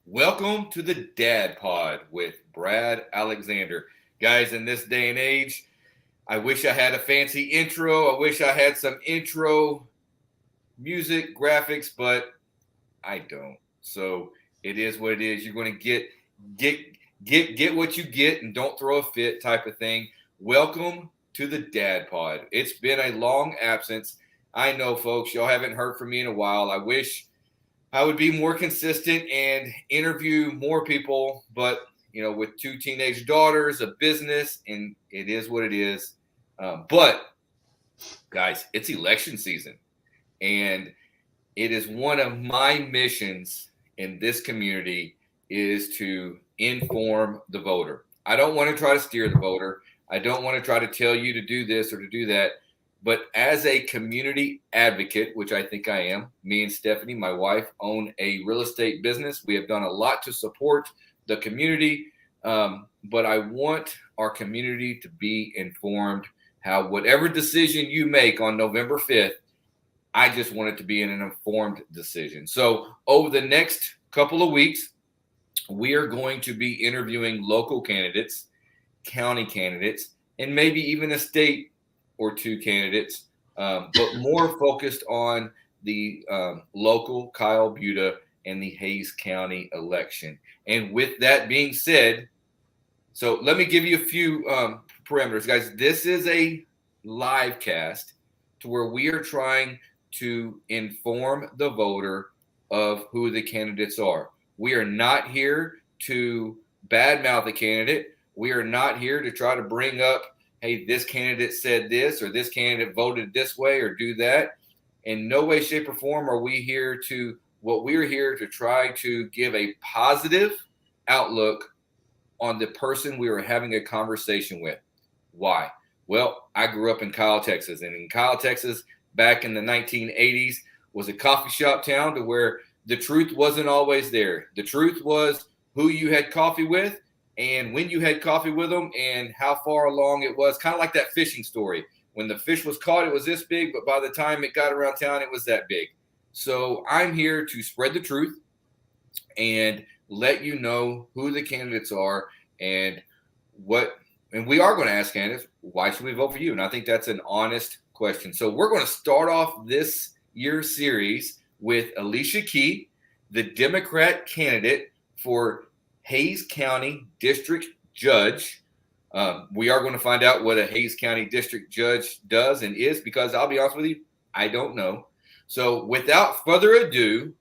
Welcome to the Dad Pod with Brad Alexander. Guys, in this day and age, I wish I had a fancy intro. I wish I had some intro music, graphics, but I don't. So it is what it is. You're going to get what you get and don't throw a fit type of thing. Welcome to the Dad Pod. It's been a long absence. I know, folks, y'all haven't heard from me in a while. I wish I would be more consistent and interview more people, but with two teenage daughters, a business, and it is what it is. But guys, it's election season, and it is one of my missions in this community is to inform the voter. I don't want to try to steer the voter. I don't want to try to tell you to do this or to do that. But as a community advocate, which I think I am, me and Stephanie, my wife, own a real estate business. We have done a lot to support the community, but I want our community to be informed how whatever decision you make on November 5th, I just want it to be an informed decision. So over the next couple of weeks, we are going to be interviewing local candidates, county candidates, and maybe even a state or two candidates, but more focused on the local Kyle Buda and the Hays County election. And with that being said, so let me give you a few parameters, guys. This is a live cast to where we are trying to inform the voter of who the candidates are. We are not here to badmouth a candidate. We are not here to try to bring up, hey, this candidate said this, or this candidate voted this way, or do that. In no way, shape, or form are we here to, we're here to try to give a positive outlook on the person we were having a conversation with. Why? Well, I grew up in Kyle, Texas, and in Kyle, Texas, back in the 1980s, was a coffee shop town to where the truth wasn't always there. The truth was who you had coffee with, and when you had coffee with them, and how far along it was. Kind of like that fishing story. When the fish was caught, it was this big, but by the time it got around town, it was that big. So I'm here to spread the truth and let you know who the candidates are and we are going to ask candidates, why should we vote for you? And I think that's an honest question. So we're going to start off this year's series with Alicia Key, the Democrat candidate for Hays County District Judge. We are going to find out what a Hays County District Judge does and is, because I'll be honest with you, I don't know. So without further ado,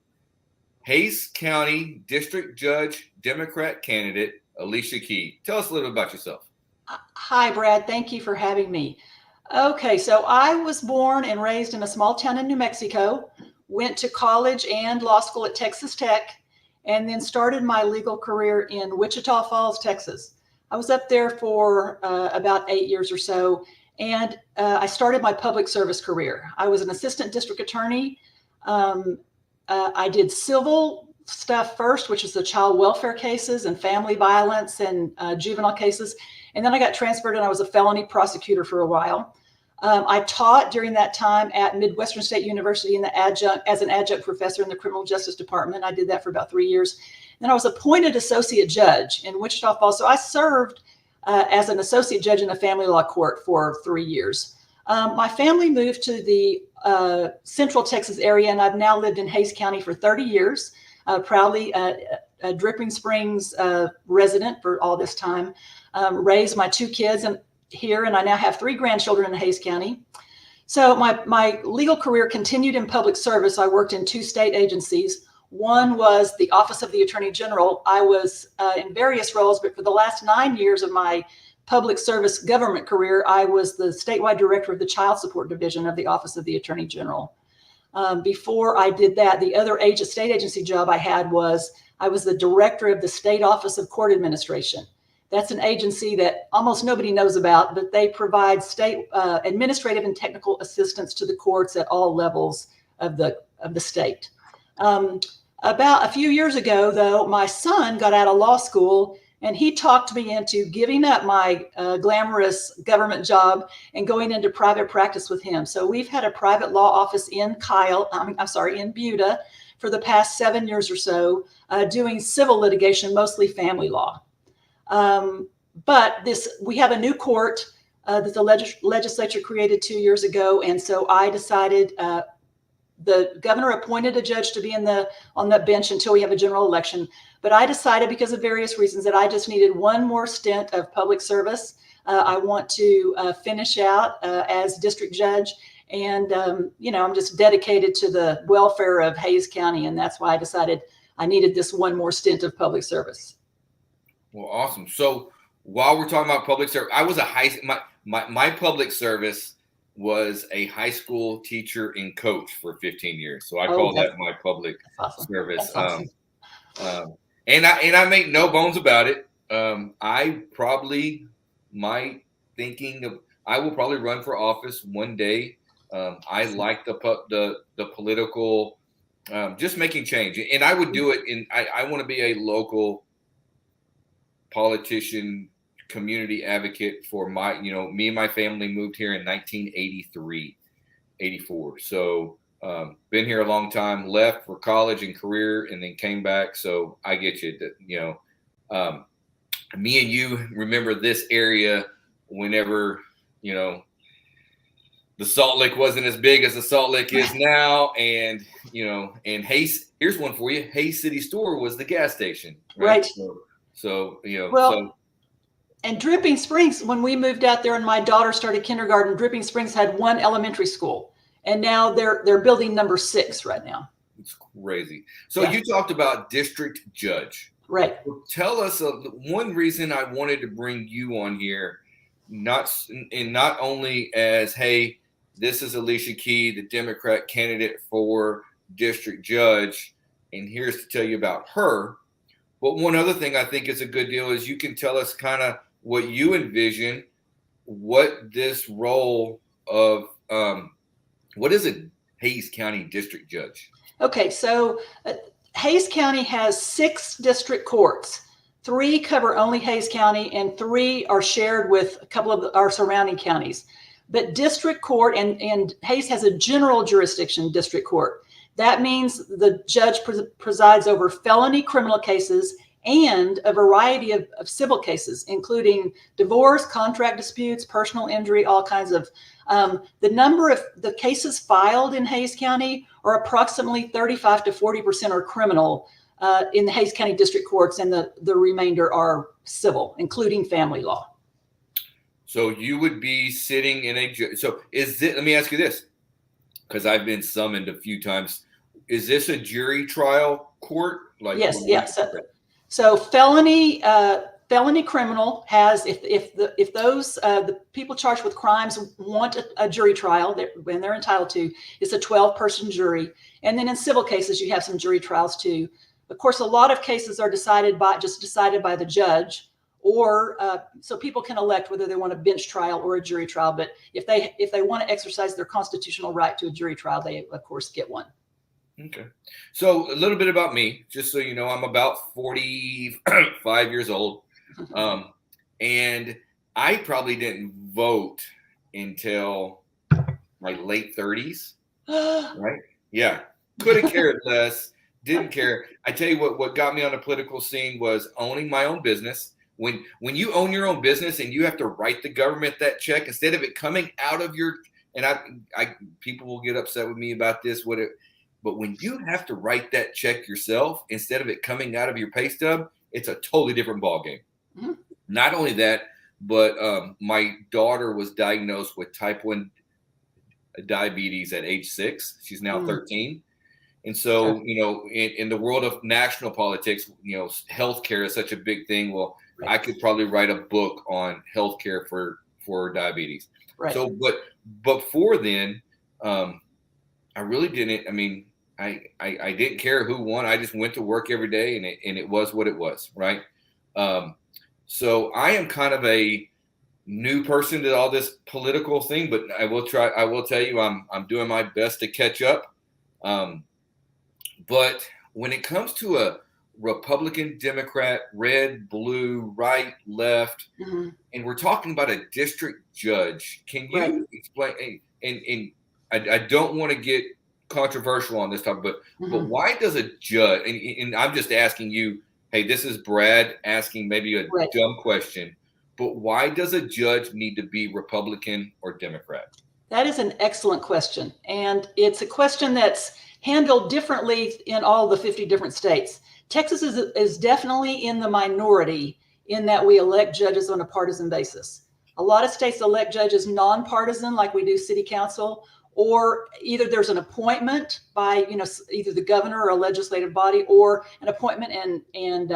Hays County District Judge Democrat candidate Alicia Key. Tell us a little bit about yourself. Hi, Brad. Thank you for having me. Okay, so I was born and raised in a small town in New Mexico, went to college and law school at Texas Tech, and then started my legal career in Wichita Falls, Texas. I was up there for about 8 years or so, and I started my public service career. I was an assistant district attorney. I did civil stuff first, which is the child welfare cases and family violence and juvenile cases. And then I got transferred and I was a felony prosecutor for a while. I taught during that time at Midwestern State University as an adjunct professor in the criminal justice department. I did that for about 3 years. Then I was appointed associate judge in Wichita Falls. So I served as an associate judge in the family law court for 3 years. My family moved to the Central Texas area, and I've now lived in Hays County for 30 years, proudly a Dripping Springs resident for all this time. Raised my 2 kids here, and I now have 3 grandchildren in Hays County. So my legal career continued in public service. I worked in 2 state agencies. One was the Office of the Attorney General. I was in various roles, but for the last 9 years of my public service government career, I was the statewide director of the Child Support Division of the Office of the Attorney General. Before I did that, the other state agency job I had was I was the director of the State Office of Court Administration. That's an agency that almost nobody knows about, but they provide state administrative and technical assistance to the courts at all levels of the state. About a few years ago, though, my son got out of law school, and he talked me into giving up my glamorous government job and going into private practice with him. So we've had a private law office in in Buda for the past 7 years or so, doing civil litigation, mostly family law. But we have a new court that the legislature created 2 years ago, and so I decided. The governor appointed a judge to be on that bench until we have a general election. But I decided, because of various reasons, that I just needed one more stint of public service. I want to finish out as district judge. And, I'm just dedicated to the welfare of Hays County. And that's why I decided I needed this one more stint of public service. Well, awesome. So while we're talking about public service, I was my public service was a high school teacher and coach for 15 years. So I call that my public service. Awesome. And I make no bones about it. I probably I will probably run for office one day. I like the political, just making change, and I would do it I want to be a local politician, community advocate for me and my family moved here in 1983, 84. So been here a long time, left for college and career, and then came back. So I get you that, me and you remember this area whenever, the Salt Lick wasn't as big as the Salt Lick is now. And, and Hays, here's one for you. Hays City Store was the gas station. Right. So and Dripping Springs, when we moved out there and my daughter started kindergarten, Dripping Springs had one elementary school, and now they're building number 6 right now. It's crazy. So You talked about district judge. Right. Well, tell us one reason I wanted to bring you on here, not only as, hey, this is Alicia Key, the Democrat candidate for district judge, and here's to tell you about her. But one other thing I think is a good deal is you can tell us kind of what you envision, what this role of, what is a Hays County district judge? Okay, so Hays County has 6 district courts. 3 cover only Hays County, and 3 are shared with a couple of our surrounding counties. But district court, and Hays has a general jurisdiction district court. That means the judge presides over felony criminal cases and a variety of civil cases, including divorce, contract disputes, personal injury, all kinds of. The number of the cases filed in Hays County are approximately 35 to 40% are criminal in the Hays County district courts, and the remainder are civil, including family law. So you would be sitting in so let me ask you this, because I've been summoned a few times. Is this a jury trial court? Yes. So felony criminal has, if those the people charged with crimes want a jury trial, when they're entitled to, it's a 12-person jury. And then in civil cases, you have some jury trials too. Of course, a lot of cases are decided by the judge, or so people can elect whether they want a bench trial or a jury trial. But if they want to exercise their constitutional right to a jury trial, they of course get one. Okay. So a little bit about me, just so you know, I'm about 45 years old. And I probably didn't vote until my late 30s. Right? Yeah. Could have cared less. Didn't care. I tell you what got me on the political scene was owning my own business. When you own your own business and you have to write the government that check instead of it coming out of your, and I people will get upset with me about this, but when you have to write that check yourself instead of it coming out of your pay stub, it's a totally different ballgame. Mm-hmm. Not only that, but my daughter was diagnosed with type 1 diabetes at age 6. She's now 13. And so, in the world of national politics, healthcare is such a big thing. Well, right. I could probably write a book on healthcare for diabetes. Right. So, but before then, I really didn't. I mean, I didn't care who won. I just went to work every day, and it was what it was, right? So I am kind of a new person to all this political thing, but I will tell you, I'm doing my best to catch up. But when it comes to a Republican, Democrat, red, blue, right, left, mm-hmm. and we're talking about a district judge, can you explain? And I don't want to get controversial on this topic, but Mhm. why does a judge? And I'm just asking you. Hey, this is Brad asking maybe a Right. dumb question, but why does a judge need to be Republican or Democrat? That is an excellent question. And it's a question that's handled differently in all the 50 different states. Texas is definitely in the minority in that we elect judges on a partisan basis. A lot of states elect judges nonpartisan, like we do city council, or either there's an appointment by, either the governor or a legislative body, or an appointment and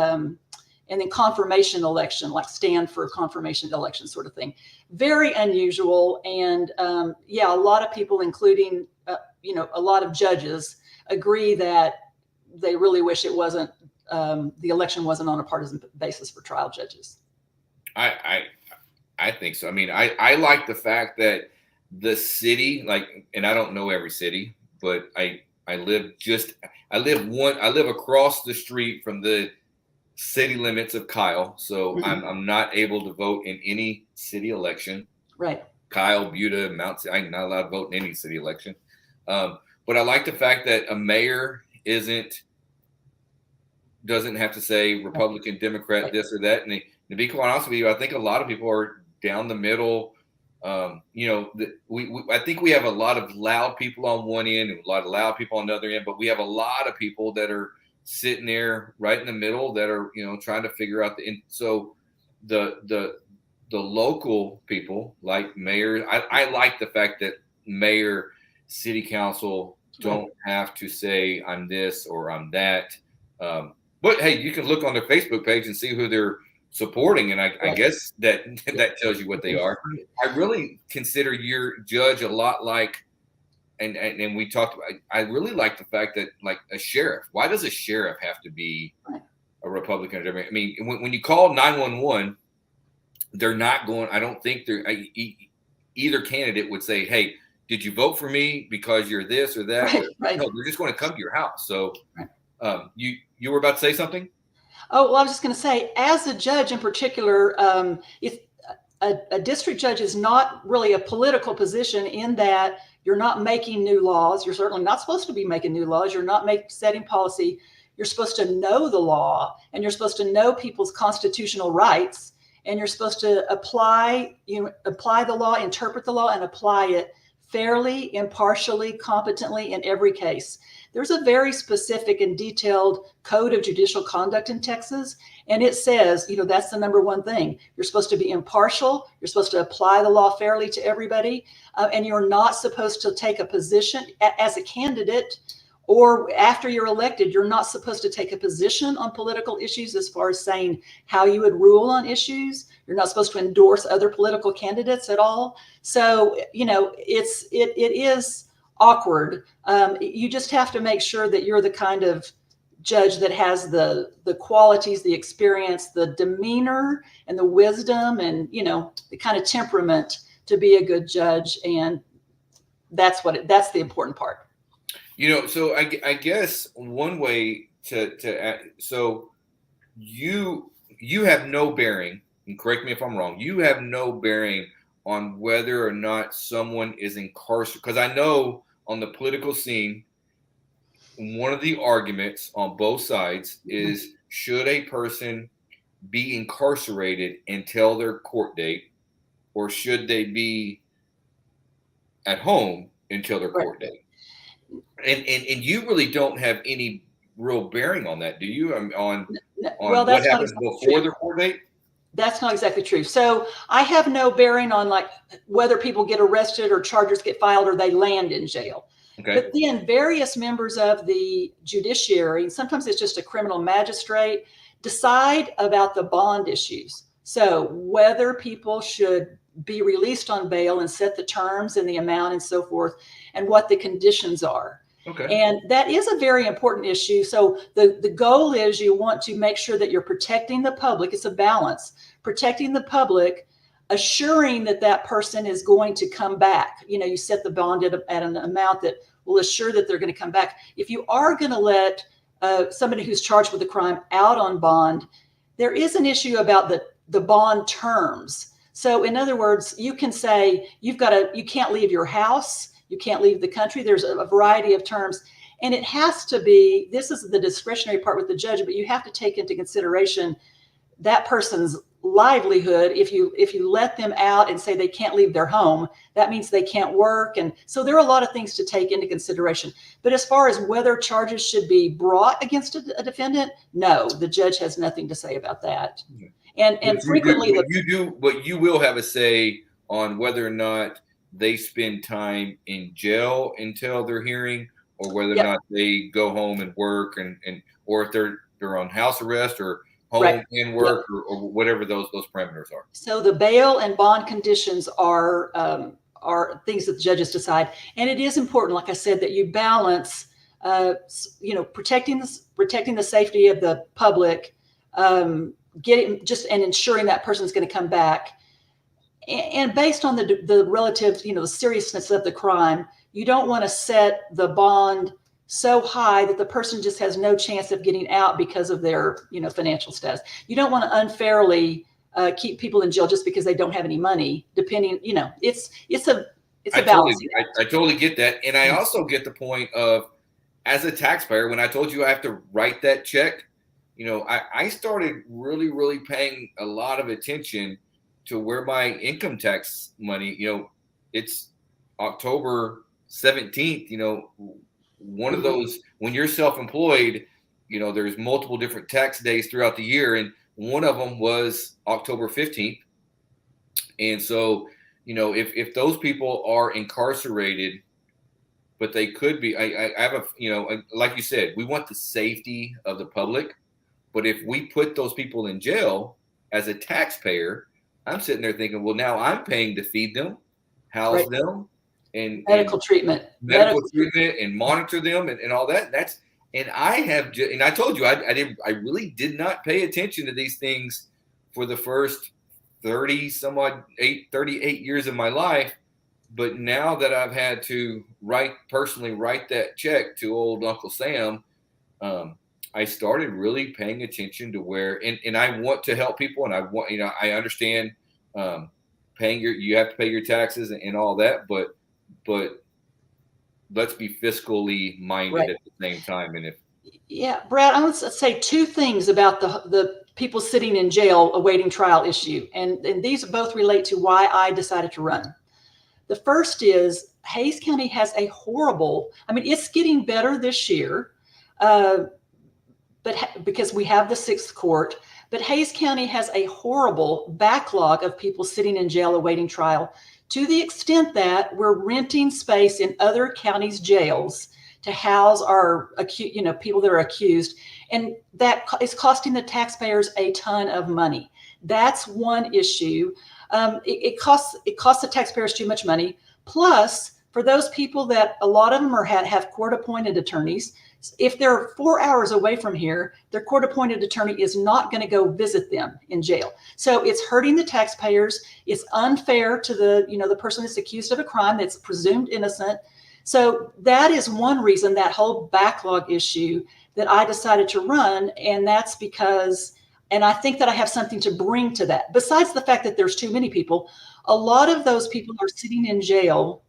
then confirmation election, like stand for confirmation election sort of thing. Very unusual. And yeah, a lot of people, including, a lot of judges, agree that they really wish it wasn't, the election wasn't on a partisan basis for trial judges. I think so. I mean, I like the fact that the city, like, and I don't know every city, but I live across the street from the city limits of Kyle, so Mhm. I'm not able to vote in any city election. Right. Kyle, Buda, Mount. I'm not allowed to vote in any city election. But I like the fact that a mayor doesn't have to say Republican, Democrat, Right. this or that. And to be quite honest with you, I think a lot of people are down the middle. I think we have a lot of loud people on one end and a lot of loud people on the other end, but we have a lot of people that are sitting there right in the middle that are, trying to figure out so the local people like mayor. I like the fact that mayor, city council don't have to say I'm this or I'm that. But hey, you can look on their Facebook page and see who they're supporting, and I guess that tells you what they are. I really consider your judge a lot like, and we talked about. I really like the fact that, like, a sheriff. Why does a sheriff have to be a Republican? I mean, when you call 911, they're not going. I don't think either candidate would say, "Hey, did you vote for me because you're this or that?" Right. No, they're just going to come to your house. So, you were about to say something? Oh, well, I was just going to say, as a judge in particular, if a district judge is not really a political position in that you're not making new laws. You're certainly not supposed to be making new laws. You're not setting policy. You're supposed to know the law, and you're supposed to know people's constitutional rights, and you're supposed to apply the law, interpret the law, and apply it fairly, impartially, competently in every case. There's a very specific and detailed code of judicial conduct in Texas. And it says, that's the number one thing. You're supposed to be impartial. You're supposed to apply the law fairly to everybody. And you're not supposed to take a position as a candidate, or after you're elected, you're not supposed to take a position on political issues as far as saying how you would rule on issues. You're not supposed to endorse other political candidates at all. So, it is awkward. You just have to make sure that you're the kind of judge that has the qualities, the experience, the demeanor, and the wisdom, and the kind of temperament to be a good judge. And that's the important part. So I guess one way so you have no bearing, and correct me if I'm wrong, you have no bearing on whether or not someone is incarcerated. Because I know on the political scene, one of the arguments on both sides is, should a person be incarcerated until their court date, or should they be at home until their court date? And you really don't have any real bearing on that, do you? On Well, what that's not happens exactly before true. their court date? That's not exactly true. So I have no bearing on like whether people get arrested or charges get filed or they land in jail. Okay. But then various members of the judiciary, and sometimes it's just a criminal magistrate, decide about the bond issues. So whether people should be released on bail and set the terms and the amount and so forth, and what the conditions are. Okay. And that is a very important issue. So the goal is you want to make sure that you're protecting the public. It's a balance, protecting the public, assuring that that person is going to come back. You set the bond at an amount that will assure that they're going to come back. If you are going to let somebody who's charged with a crime out on bond, there is an issue about the bond terms. So in other words, you can say you can't leave your house. You can't leave the country. There's a variety of terms. And it has to be, this is the discretionary part with the judge, but you have to take into consideration that person's livelihood. If you let them out and say they can't leave their home, that means they can't work. And so there are a lot of things to take into consideration. But as far as whether charges should be brought against a defendant, no, the judge has nothing to say about that. And frequently, but you will have a say on whether or not they spend time in jail until their hearing, or whether or not they go home and work, and or if they're on house arrest or home and work, or whatever those parameters are. So the bail and bond conditions are things that the judges decide, and it is important, like I said, that you balance, protecting the safety of the public, and ensuring that person's going to come back, and based on the relative, the seriousness of the crime, you don't want to set the bond so high that the person just has no chance of getting out because of their, financial status. You don't want to unfairly keep people in jail just because they don't have any money. Depending, it's a balance. I totally get that, and I also get the point of, as a taxpayer, when I told you I have to write that check, I started really, really paying a lot of attention to where my income tax money. It's October 17th. One of those, when you're self-employed, there's multiple different tax days throughout the year, and one of them was October 15th. And so, if those people are incarcerated, but they could be, I have like you said, we want the safety of the public, but if we put those people in jail, as a taxpayer, I'm sitting there thinking, well, now I'm paying to feed them, house them, and medical treatment and monitor them and all that. And I told you, I really did not pay attention to these things for the first 38 years of my life. But now that I've had to personally write that check to old Uncle Sam, I started really paying attention to where, and I want to help people, and I want, I understand you have to pay your taxes and all that, but let's be fiscally minded at the same time. And Brad, I want to say two things about the people sitting in jail awaiting trial issue, and these both relate to why I decided to run. The first is Hays County has a horrible, it's getting better this year, but because we have the 6th court, but Hays County has a horrible backlog of people sitting in jail awaiting trial, to the extent that we're renting space in other counties' jails to house our people that are accused, and that is costing the taxpayers a ton of money. That's one issue. It costs the taxpayers too much money. Plus, for those people that a lot of them have court-appointed attorneys, if they're 4 hours away from here, their court-appointed attorney is not going to go visit them in jail. So it's hurting the taxpayers. It's unfair to the person that's accused of a crime that's presumed innocent. So that is one reason, that whole backlog issue, that I decided to run, and that's because, and I think that I have something to bring to that. Besides the fact that there's too many people, a lot of those people are sitting in jail,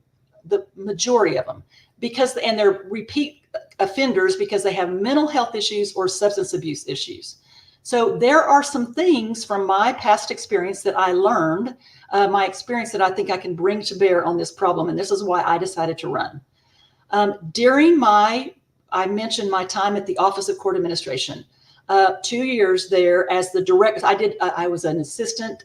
the majority of them, and they're repeat offenders because they have mental health issues or substance abuse issues. So there are some things from my past experience that I learned, my experience, that I think I can bring to bear on this problem. And this is why I decided to run. I mentioned my time at the Office of Court Administration, 2 years there as the director. I was an assistant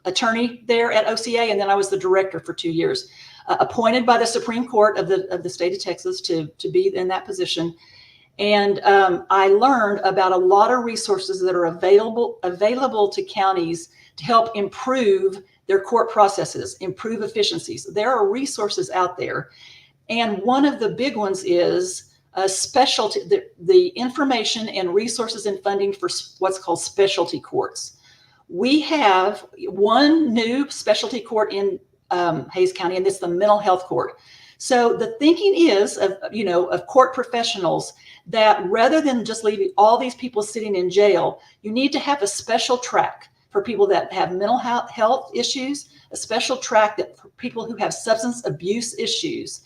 attorney there at OCA, and then I was the director for 2 years, appointed by the Supreme Court of the state of Texas to be in that position. And I learned about a lot of resources that are available to counties to help improve their court processes, improve efficiencies. There are resources out there. And one of the big ones is specialty, the information and resources and funding for what's called specialty courts. We have one new specialty court in Hays County, and it's the mental health court. So the thinking is of court professionals that rather than just leaving all these people sitting in jail, you need to have a special track for people that have mental health issues, a special track that for people who have substance abuse issues.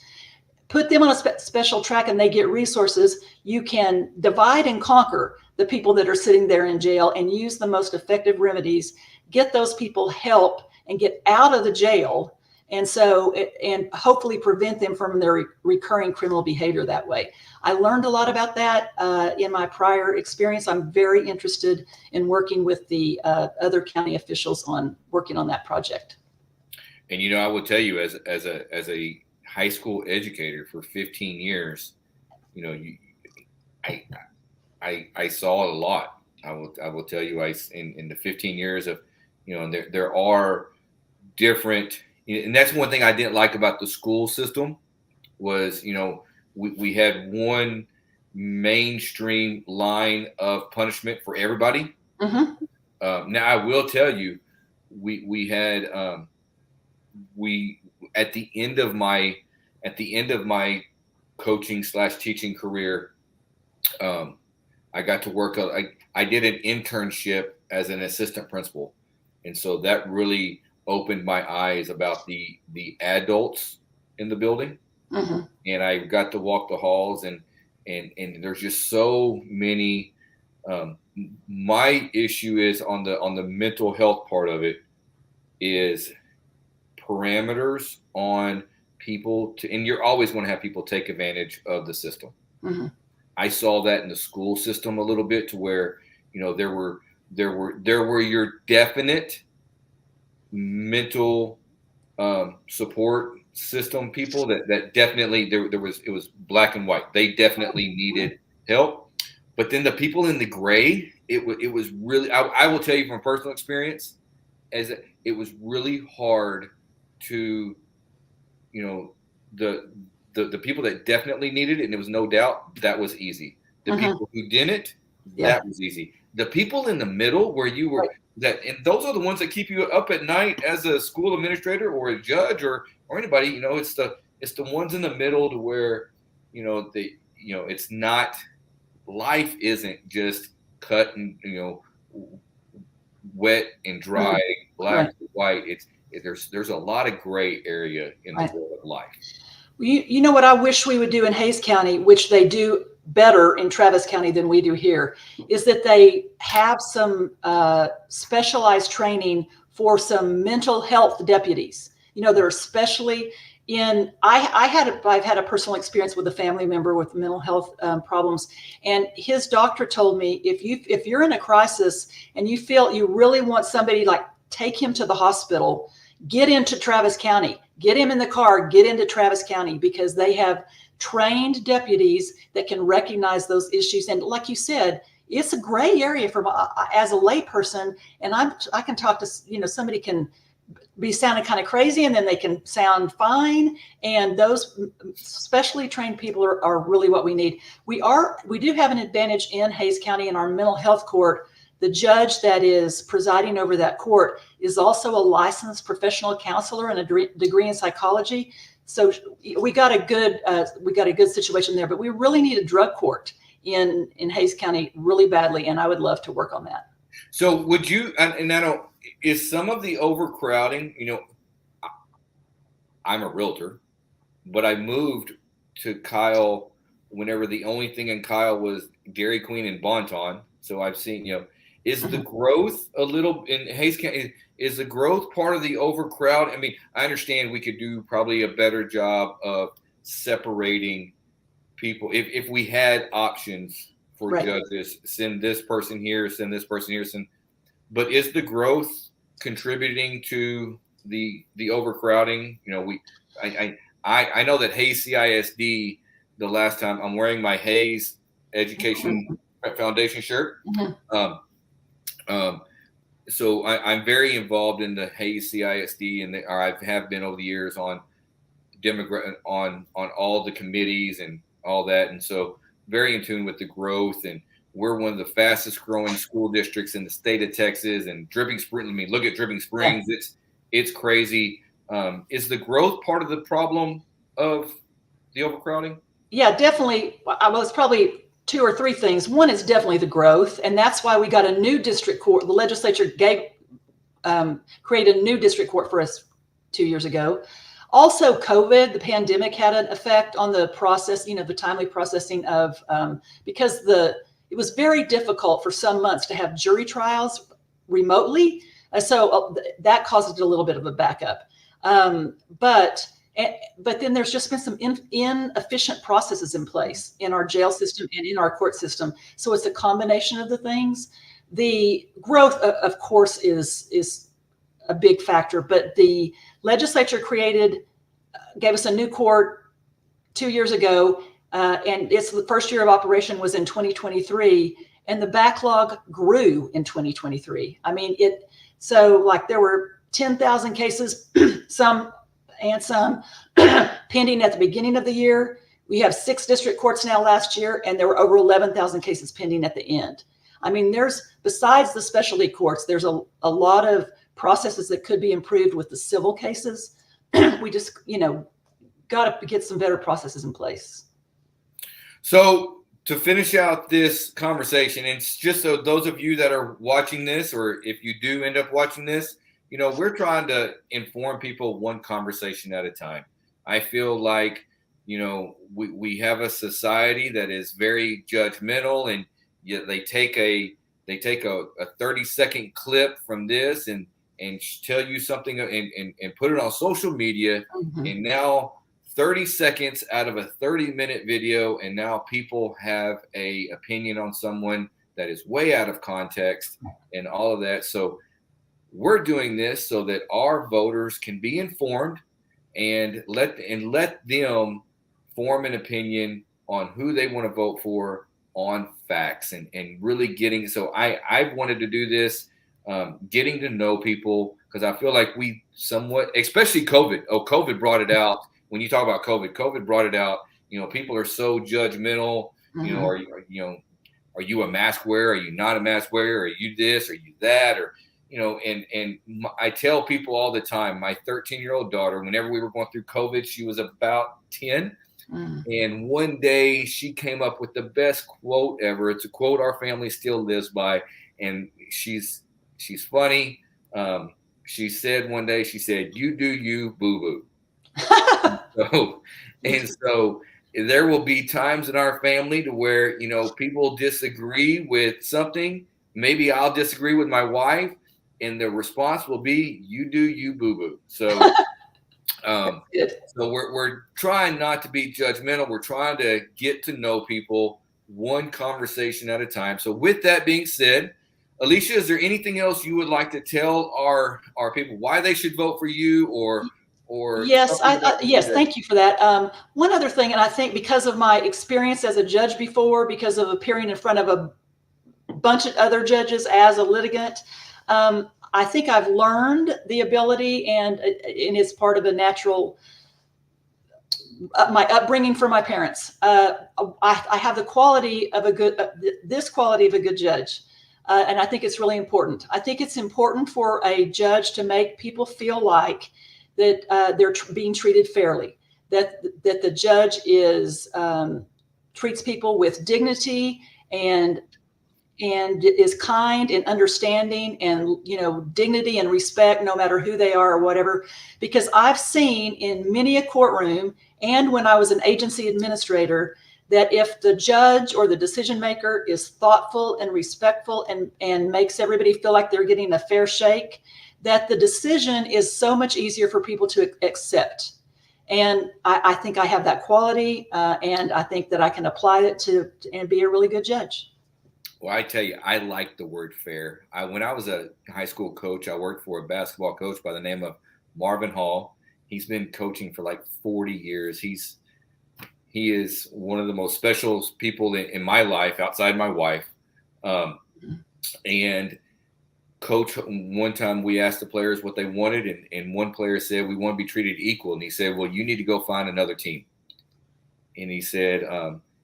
Put them on a special track and they get resources. You can divide and conquer the people that are sitting there in jail and use the most effective remedies, get those people help and get out of the jail. And so, and hopefully prevent them from their recurring criminal behavior that way. I learned a lot about that in my prior experience. I'm very interested in working with the other county officials on working on that project. And, you know, I will tell you as a high school educator for 15 years, you know, I saw a lot. I will tell you, in the 15 years of, you know, there are different, and that's one thing I didn't like about the school system was, you know, we had one mainstream line of punishment for everybody. Mm-hmm. Now I will tell you, we had at the end of my coaching / teaching career, I got to work. I did an internship as an assistant principal, and so that really opened my eyes about the adults in the building. Mm-hmm. And I got to walk the halls, and there's just so many. My issue is on the mental health part of it is parameters on people and you're always going to have people take advantage of the system. Mm-hmm. I saw that in the school system a little bit, to where, you know, there were your definite mental support system people that definitely it was black and white. They definitely needed help. But then the people in the gray, it was really, I will tell you from personal experience, it was really hard to, you know, the people that definitely needed it, and it was no doubt, that was easy. The Mm-hmm. people who didn't, that was easy. The people in the middle where you were, and those are the ones that keep you up at night as a school administrator or a judge or anybody. You know, it's the ones in the middle, to where, you know, it's not, life isn't just cut and, you know, wet and dry, Mm-hmm. black Right. and white. There's a lot of gray area in the world of life. You know what I wish we would do in Hays County, which they do better in Travis County than we do here, is that they have some specialized training for some mental health deputies. You know, they're especially in, I've had a personal experience with a family member with mental health problems, and his doctor told me, if you're in a crisis and you feel you really want somebody, like, take him to the hospital, get into Travis County, get him in the car, get into Travis County, because they have trained deputies that can recognize those issues. And like you said, it's a gray area for as a layperson. And I can talk to, you know, somebody can be sounding kind of crazy and then they can sound fine. And those specially trained people are really what we need. We do have an advantage in Hays County in our mental health court. The judge that is presiding over that court is also a licensed professional counselor and a degree in psychology. So we got a good situation there. But we really need a drug court in Hays County really badly, and I would love to work on that. So would you? And I don't. Is some of the overcrowding? You know, I'm a realtor, but I moved to Kyle whenever the only thing in Kyle was Dairy Queen and Bon-Ton. So I've seen, you know. Is the growth a little in Hays County? Is the growth part of the overcrowd? I mean, I understand we could do probably a better job of separating people if we had options for judges. Send this person here, send this person here, but is the growth contributing to the overcrowding? You know, I know that Hays CISD, the last time, I'm wearing my Hays Education Foundation shirt. Mm-hmm. So I'm very involved in the Hays CISD, and I have been over the years on on all the committees and all that, and so very in tune with the growth. And we're one of the fastest growing school districts in the state of Texas. And Dripping Springs, I mean, look at Dripping Springs. Yeah. It's crazy. Is the growth part of the problem of the overcrowding? Yeah, definitely. Well, it's probably two or three things. One is definitely the growth, and that's why we got a new district court. The legislature create a new district court for us 2 years ago. Also, COVID, the pandemic had an effect on the process, the timely processing of, because it was very difficult for some months to have jury trials remotely. So that caused a little bit of a backup. But then there's just been some inefficient processes in place in our jail system and in our court system. So it's a combination of the things. The growth, of course, is a big factor, but the legislature gave us a new court 2 years ago, and the first year of operation was in 2023, and the backlog grew in 2023. I mean, there were 10,000 cases, some pending at the beginning of the year. We have 6 district courts now last year, and there were over 11,000 cases pending at the end. I mean, besides the specialty courts, there's a lot of processes that could be improved with the civil cases. We just, got to get some better processes in place. So to finish out this conversation, and it's just so those of you that are watching this, or if you do end up watching this, we're trying to inform people one conversation at a time. I feel like, we have a society that is very judgmental, and yet they take a 30-second clip from this and tell you something and put it on social media. Mm-hmm. And now 30 seconds out of a 30-minute video, and now people have a opinion on someone that is way out of context and all of that. So we're doing this so that our voters can be informed and let them form an opinion on who they want to vote for on facts and really getting. So I wanted to do this, getting to know people, because I feel like we somewhat, especially COVID. COVID brought it out. When you talk about COVID brought it out. People are so judgmental. Mm-hmm. Are you a mask wearer? Are you not a mask wearer? Are you this? Are you that? Or and I tell people all the time. My 13-year-old daughter, whenever we were going through COVID, she was about 10. Mm. And one day she came up with the best quote ever. It's a quote our family still lives by, and she's funny. She said one day, "You do you, boo boo." So there will be times in our family to where people disagree with something. Maybe I'll disagree with my wife, and the response will be, "You do you, boo boo." So. So we're trying not to be judgmental. We're trying to get to know people one conversation at a time. So with that being said, Alicia, is there anything else you would like to tell our people why they should vote for you or Yes, yes, thank you for that. One other thing, and I think because of my experience as a judge before, because of appearing in front of a bunch of other judges as a litigant, I think I've learned the ability, and it's part of a natural, my upbringing from my parents. I have the quality of this quality of a good judge. And I think it's really important. I think it's important for a judge to make people feel like that they're being treated fairly, that the judge treats people with dignity and is kind and understanding and, dignity and respect, no matter who they are or whatever. Because I've seen in many a courtroom, and when I was an agency administrator, that if the judge or the decision maker is thoughtful and respectful and makes everybody feel like they're getting a fair shake, that the decision is so much easier for people to accept. And I think I have that quality, and I think that I can apply it and be a really good judge. Well, I tell you, I like the word fair. When I was a high school coach, I worked for a basketball coach by the name of Marvin Hall. He's been coaching for like 40 years. He is one of the most special people in my life outside my wife. And coach, one time we asked the players what they wanted, and one player said, "We want to be treated equal." And he said, "Well, you need to go find another team." And he said,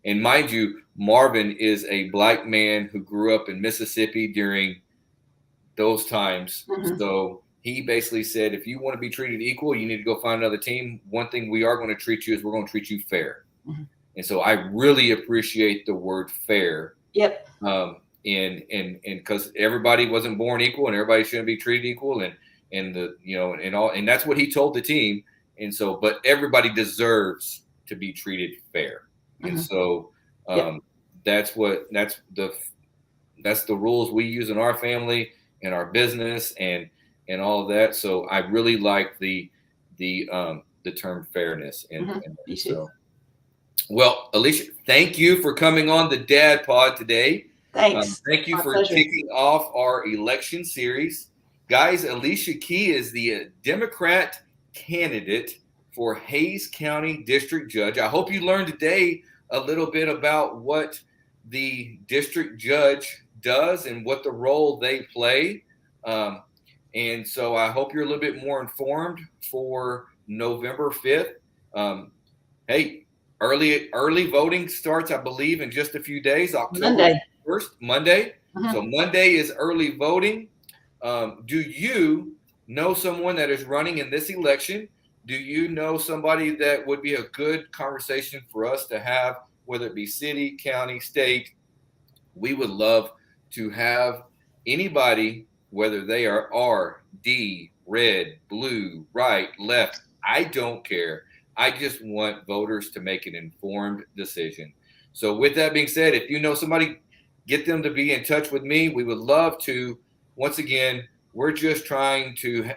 and mind you, Marvin is a black man who grew up in Mississippi during those times. Mm-hmm. So he basically said, if you want to be treated equal, you need to go find another team. One thing we are going to treat you is we're going to treat you fair. Mm-hmm. And so I really appreciate the word fair. Yep. and because everybody wasn't born equal and everybody shouldn't be treated equal, and the and that's what he told the team. And so, but everybody deserves to be treated fair. And so that's the rules we use in our family and our business and all of that. So I really like the term fairness. And so, well, Alicia, thank you for coming on the Dad Pod today. Thanks. Thank you for kicking off our election series. Guys, Alicia Key is the Democrat candidate for Hays County District Judge. I hope you learned today a little bit about what the district judge does and what the role they play. And so I hope you're a little bit more informed for November 5th. Hey, early voting starts, I believe, in just a few days. October 1st, Monday. So Monday is early voting. Do you know someone that is running in this election? Do you know somebody that would be a good conversation for us to have, whether it be city, county, state? We would love to have anybody, whether they are R, D, red, blue, right, left. I don't care. I just want voters to make an informed decision. So with that being said, if you know somebody, get them to be in touch with me. We would love to. Once again, we're just trying to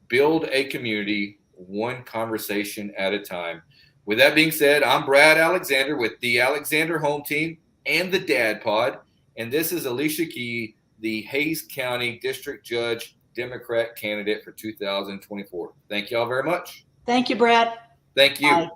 build a community one conversation at a time. With that being said, I'm Brad Alexander with the Alexander Home Team and the Dad Pod. And this is Alicia Key, the Hays County District Judge, Democrat candidate for 2024. Thank y'all very much. Thank you, Brad. Thank you. Bye.